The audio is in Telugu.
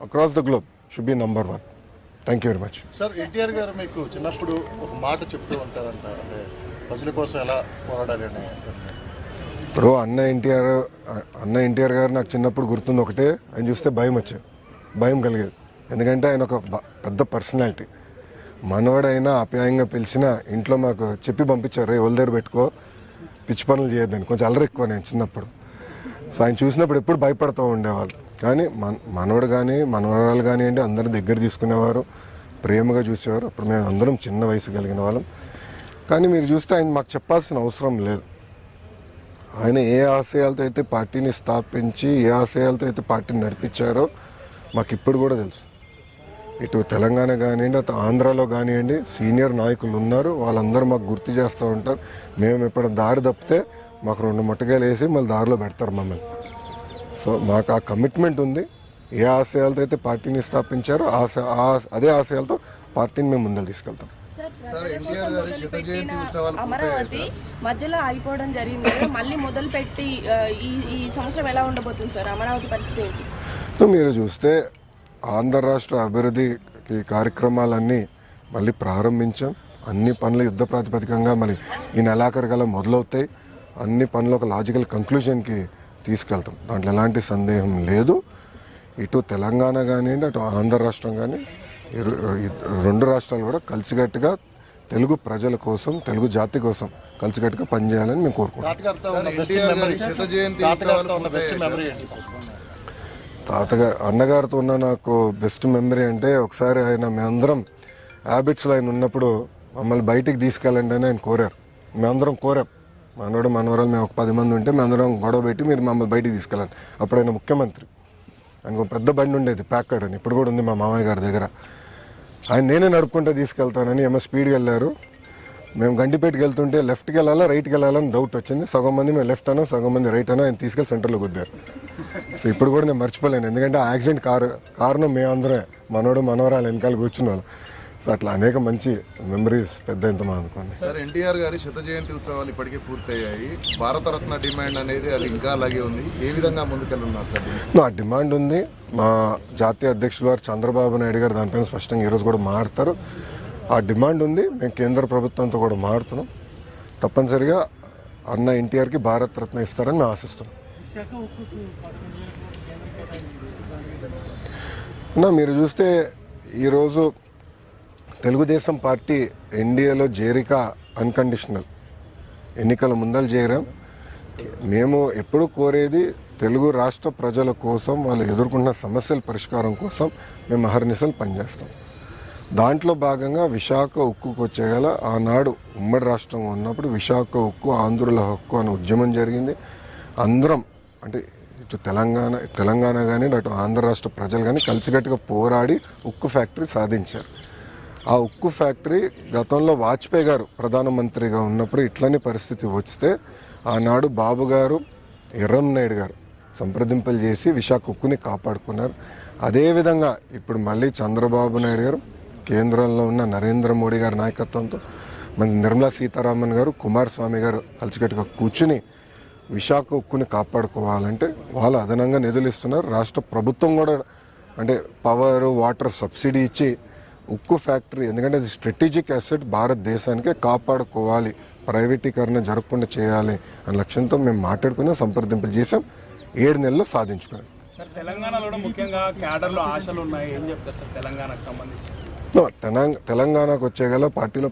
across the globe should be number one. Thank you very much. Sir NTR గారు మీకు చిన్నప్పుడు ఒక మాట చెప్తూ ఉంటారంట, అంటే ప్రజల కోసం ఎలా పోరాడాలి అని. ఇప్పుడు అన్న ఎన్టీఆర్ గారు నాకు చిన్నప్పుడు గుర్తుంది ఒకటే, ఆయన చూస్తే భయం కలిగేది. ఎందుకంటే ఆయన ఒక పెద్ద పర్సనాలిటీ. మనవాడైనా ఆప్యాయంగా పిలిచిన ఇంట్లో మాకు చెప్పి పంపించారు, ఎవరి దగ్గర పెట్టుకో, పిచ్చి పనులు చేయొద్దని. కొంచెం అల్లరి ఎక్కువ నేను చిన్నప్పుడు. సో ఆయన చూసినప్పుడు ఎప్పుడు భయపడుతూ ఉండేవాళ్ళు. కానీ మనవడు కానీ మనవరాలు కానివ్వండి అందరూ దగ్గర తీసుకునేవారు, ప్రేమగా చూసేవారు. అప్పుడు మేము అందరం చిన్న వయసు కలిగిన వాళ్ళం. కానీ మీరు చూస్తే ఆయన మాకు చెప్పాల్సిన అవసరం లేదు. ఆయన ఏ ఆశయాలతో అయితే పార్టీని స్థాపించి ఏ ఆశయాలతో అయితే పార్టీని నడిపించారో మాకు ఇప్పుడు కూడా తెలుసు. ఇటు తెలంగాణ కానివ్వండి, అటు ఆంధ్రాలో కానివ్వండి సీనియర్ నాయకులు ఉన్నారు. వాళ్ళందరూ మాకు గుర్తు చేస్తూ ఉంటారు. మేము ఇప్పుడు దారి తప్పితే మాకు 2 ముట్టకాయలు వేసి మళ్ళీ దారిలో పెడతారు మమ్మల్ని. సో మాకు ఆ కమిట్మెంట్ ఉంది. ఏ ఆశయాలతో అయితే పార్టీని స్థాపించారో అదే ఆశయాలతో పార్టీని మేము ముందరు తీసుకెళ్తాం. అమరావతి మధ్యలో ఆగిపోవడం జరిగింది, మళ్ళీ మొదలు పెట్టి ఈ సంవత్సరం ఎలా ఉండబోతుంది సార్? అమరావతి పరిస్థితి ఏంటి? మీరు చూస్తే ఆంధ్ర రాష్ట్ర అభివృద్ధి కార్యక్రమాలన్నీ మళ్ళీ ప్రారంభించాం. అన్ని పనులు యుద్ధ ప్రాతిపదికంగా మళ్ళీ ఈ నెలాఖరు గల మొదలవుతాయి. అన్ని పనులు ఒక లాజికల్ కంక్లూజన్కి తీసుకెళ్తాం. దాంట్లో ఎలాంటి సందేహం లేదు. ఇటు తెలంగాణ కానివ్వండి, అటు ఆంధ్ర రాష్ట్రం కానీ 2 రాష్ట్రాలు కూడా కలిసికట్టుగా తెలుగు ప్రజల కోసం, తెలుగు జాతి కోసం కలిసికట్టుగా పనిచేయాలని మేము కోరుకుంటాం. అన్నగారితో ఉన్న నాకు బెస్ట్ మెమరీ అంటే ఒకసారి మేమందరం హ్యాబిట్స్లో ఆయన ఉన్నప్పుడు మమ్మల్ని బయటికి తీసుకెళ్ళండి అని ఆయన కోరారు. మేమందరం కోరాం. మనవరాలు మేము ఒక 10 మంది ఉంటే మేమందరం గొడవ పెట్టి మీరు మమ్మల్ని బయటికి తీసుకెళ్ళండి. అప్పుడు ఆయన ముఖ్యమంత్రి. ఆయనకు పెద్ద బండి ఉండేది, ప్యాకర్డ్ అని, ఇప్పుడు కూడా ఉంది మా మామయ్య గారి దగ్గర. ఆయన నేనే నడుపుకుంటే తీసుకెళ్తానని ఏమో స్పీడ్గా వెళ్ళారు. మేము గండిపేటకి వెళ్తుంటే లెఫ్ట్కి వెళ్ళాలా రైట్కి వెళ్ళాలని డౌట్ వచ్చింది. సగం మంది మేము లెఫ్ట్ అనో సగం మంది రైట్ అనో ఆయన తీసుకెళ్ళి సెంటర్లో కుద్దారు. సో ఇప్పుడు కూడా నేను మర్చిపోలేను. ఎందుకంటే ఆ యాక్సిడెంట్ కారణం మేమందరే, మనవరాలు వెనకాల కూర్చున్న వాళ్ళు. సో అట్లా అనేక మంచి మెమరీస్ పెద్ద ఎంతమా అనుకోండి. సార్ ఎన్టీఆర్ గారి 100వ జయంతి ఉత్సవాలు ఇప్పటికే పూర్తయ్యాయి. భారతరత్న డిమాండ్ అనేది అది ఇంకా అలాగే ఉంది. ఏ విధంగా ముందుకెళ్ళున్నారు సార్? ఆ డిమాండ్ ఉంది. మా జాతీయ అధ్యక్షులు వారు చంద్రబాబు నాయుడు గారు దానిపైన స్పష్టంగా ఈరోజు కూడా మాట్లాడతారు. ఆ డిమాండ్ ఉంది. మేము కేంద్ర ప్రభుత్వంతో కూడా మాట్లాడుతున్నాం. తప్పనిసరిగా అన్న ఎన్టీఆర్కి భారతరత్న ఇస్తారని మేము ఆశిస్తున్నాం. మీరు చూస్తే ఈరోజు తెలుగుదేశం పార్టీ ఎన్డీఏలో చేరిక అన్కండిషనల్. ఎన్నికల ముందలు చేరాం. మేము ఎప్పుడు కోరేది తెలుగు రాష్ట్ర ప్రజల కోసం, వాళ్ళు ఎదుర్కొన్న సమస్యల పరిష్కారం కోసం మేము అహర్నిశలు పనిచేస్తాం. దాంట్లో భాగంగా విశాఖ ఉక్కుకు వచ్చేగల ఆనాడు ఉమ్మడి రాష్ట్రం ఉన్నప్పుడు విశాఖ ఉక్కు ఆంధ్రుల హక్కు అనే ఉద్యమం జరిగింది. అందరం అంటే ఇటు తెలంగాణ కానీ అటు ఆంధ్ర రాష్ట్ర ప్రజలు కానీ కలిసికట్టుగా పోరాడి ఉక్కు ఫ్యాక్టరీ సాధించారు. ఆ ఉక్కు ఫ్యాక్టరీ గతంలో వాజ్పేయి గారు ప్రధానమంత్రిగా ఉన్నప్పుడు ఇట్లనే పరిస్థితి వస్తే ఆనాడు బాబు గారు, ఎర్రంనాయుడు గారు సంప్రదింపులు చేసి విశాఖ ఉక్కుని కాపాడుకున్నారు. అదేవిధంగా ఇప్పుడు మళ్ళీ చంద్రబాబు నాయుడు గారు, కేంద్రంలో ఉన్న నరేంద్ర మోడీ గారి నాయకత్వంతో మన నిర్మలా సీతారామన్ గారు, కుమారస్వామి గారు కలిసికట్టుగా కూర్చుని విశాఖ ఉక్కుని కాపాడుకోవాలంటే వాళ్ళు అదనంగా నిధులు ఇస్తున్నారు. రాష్ట్ర ప్రభుత్వం కూడా అంటే పవర్, వాటర్ సబ్సిడీ ఇచ్చి ఉక్కు ఫ్యాక్టరీ, ఎందుకంటే అది స్ట్రాటజిక్ అసెట్, భారతదేశానికే కాపాడుకోవాలి, ప్రైవేటీకరణ జరగకుండా చేయాలి అనే లక్ష్యంతో మేము మాట్లాడుకుని సంప్రదింపులు చేసాం. 7 నెలల్లో సాధించుకున్నాం. తెలంగాణలో ముఖ్యంగా క్యాడర్లో ఆశలు ఉన్నాయి, ఏం చెప్తారు సార్ తెలంగాణకు సంబంధించి? తెలంగాణకు వచ్చేగల పార్టీలో